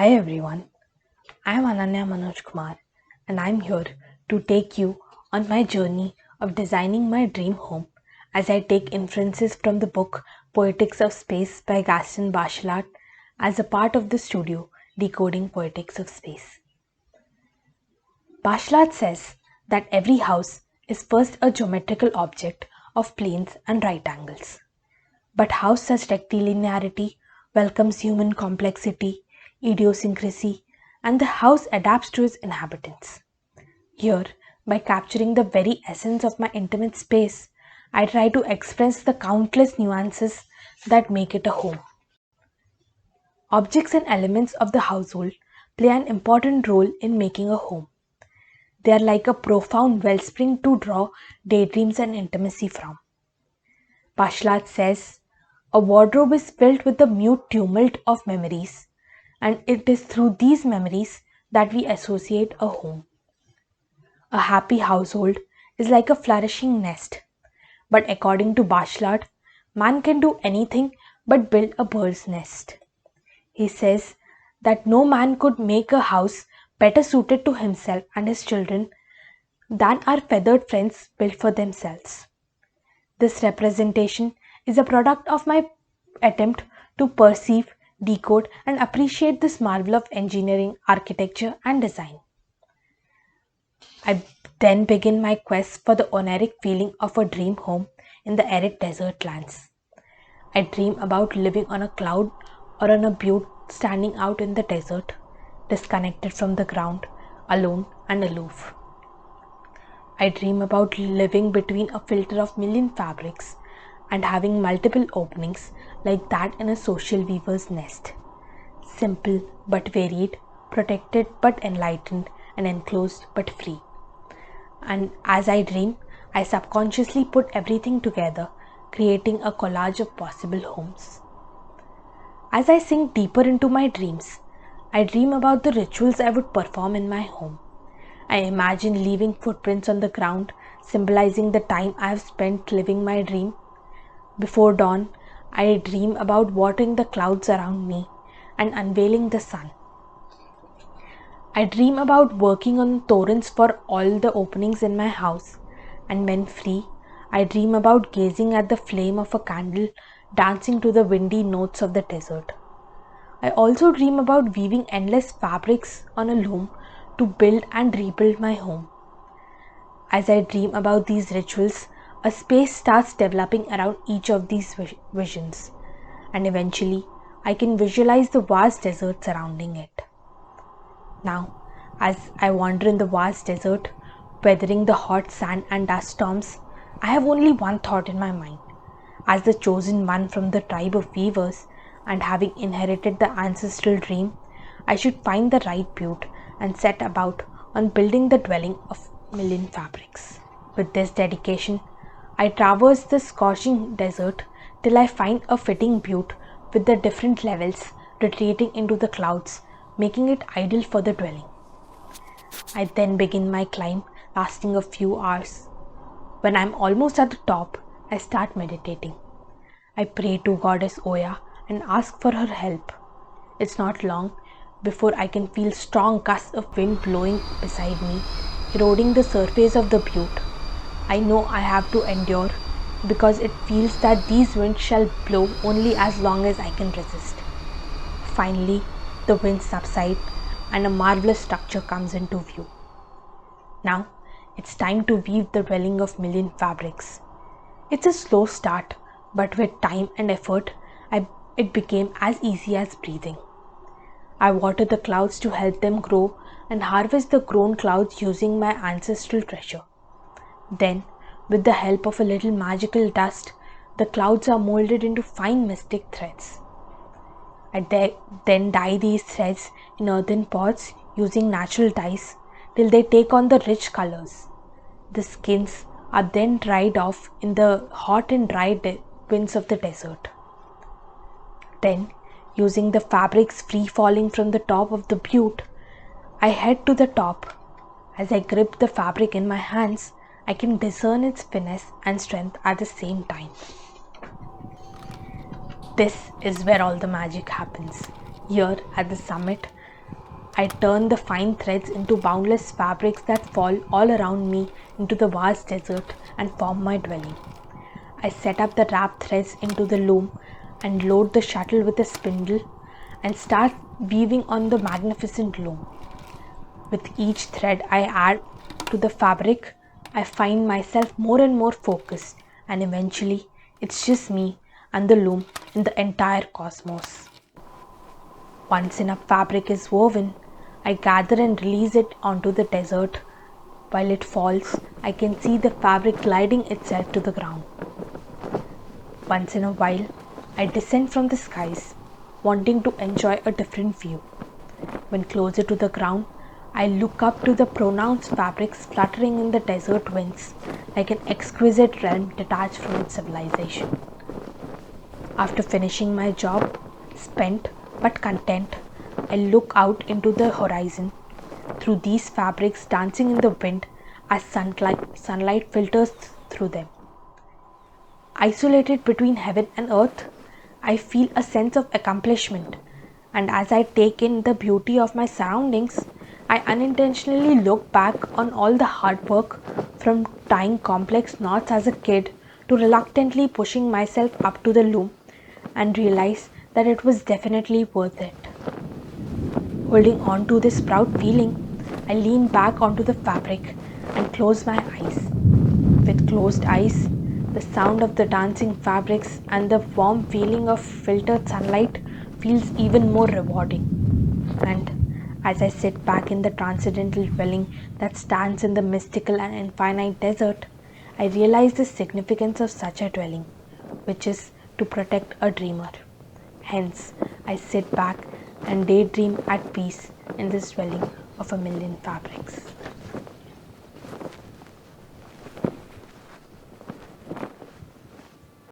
Hi everyone, I am Ananya Manoj Kumar and I am here to take you on my journey of designing my dream home as I take inferences from the book Poetics of Space by Gaston Bachelard as a part of the studio Decoding Poetics of Space. Bachelard says that every house is first a geometrical object of planes and right angles. But how such rectilinearity welcomes human complexity, idiosyncrasy, and the house adapts to its inhabitants. Here, by capturing the very essence of my intimate space, I try to express the countless nuances that make it a home. Objects and elements of the household play an important role in making a home. They are like a profound wellspring to draw daydreams and intimacy from. Bachelard says, a wardrobe is filled with the mute tumult of memories, and it is through these memories that we associate a home. A happy household is like a flourishing nest, but according to Bachelard, man can do anything but build a bird's nest. He says that no man could make a house better suited to himself and his children than our feathered friends built for themselves. This representation is a product of my attempt to perceive, decode, and appreciate this marvel of engineering, architecture, and design. I then begin my quest for the oniric feeling of a dream home in the arid desert lands. I dream about living on a cloud or on a butte standing out in the desert, disconnected from the ground, alone and aloof. I dream about living between a filter of million fabrics and having multiple openings like that in a social weaver's nest. Simple but varied, protected but enlightened, and enclosed but free. And as I dream, I subconsciously put everything together, creating a collage of possible homes. As I sink deeper into my dreams, I dream about the rituals I would perform in my home. I imagine leaving footprints on the ground, symbolizing the time I have spent living my dream. Before dawn, I dream about watering the clouds around me and unveiling the sun. I dream about working on torrents for all the openings in my house, and when free, I dream about gazing at the flame of a candle dancing to the windy notes of the desert. I also dream about weaving endless fabrics on a loom to build and rebuild my home. As I dream about these rituals, a space starts developing around each of these visions, and eventually I can visualize the vast desert surrounding it. Now, as I wander in the vast desert, weathering the hot sand and dust storms, I have only one thought in my mind. As the chosen one from the tribe of weavers, and having inherited the ancestral dream, I should find the right butte and set about on building the dwelling of million fabrics. With this dedication, I traverse the scorching desert till I find a fitting butte with the different levels retreating into the clouds, making it ideal for the dwelling. I then begin my climb, lasting a few hours. When I am almost at the top, I start meditating. I pray to Goddess Oya and ask for her help. It's not long before I can feel strong gusts of wind blowing beside me, eroding the surface of the butte. I know I have to endure because it feels that these winds shall blow only as long as I can resist. Finally, the winds subside and a marvelous structure comes into view. Now, it's time to weave the dwelling of million fabrics. It's a slow start, but with time and effort, it became as easy as breathing. I water the clouds to help them grow and harvest the grown clouds using my ancestral treasure. Then, with the help of a little magical dust, the clouds are molded into fine mystic threads. I then dye these threads in earthen pots using natural dyes till they take on the rich colors. The skins are then dried off in the hot and dry winds of the desert. Then, using the fabrics free falling from the top of the butte, I head to the top. As I grip the fabric in my hands, I can discern its finesse and strength at the same time. This is where all the magic happens. Here at the summit, I turn the fine threads into boundless fabrics that fall all around me into the vast desert and form my dwelling. I set up the wrapped threads into the loom and load the shuttle with a spindle and start weaving on the magnificent loom. With each thread I add to the fabric, I find myself more and more focused, and eventually it's just me and the loom in the entire cosmos. Once enough fabric is woven, I gather and release it onto the desert. While it falls, I can see the fabric gliding itself to the ground. Once in a while, I descend from the skies, wanting to enjoy a different view. When closer to the ground, I look up to the pronounced fabrics fluttering in the desert winds like an exquisite realm detached from its civilization. After finishing my job, spent but content, I look out into the horizon through these fabrics dancing in the wind as sunlight filters through them. Isolated between heaven and earth, I feel a sense of accomplishment, and as I take in the beauty of my surroundings, I unintentionally look back on all the hard work from tying complex knots as a kid to reluctantly pushing myself up to the loom and realize that it was definitely worth it. Holding on to this proud feeling, I lean back onto the fabric and close my eyes. With closed eyes, the sound of the dancing fabrics and the warm feeling of filtered sunlight feels even more rewarding. And as I sit back in the transcendental dwelling that stands in the mystical and infinite desert, I realize the significance of such a dwelling, which is to protect a dreamer. Hence, I sit back and daydream at peace in this dwelling of a million fabrics.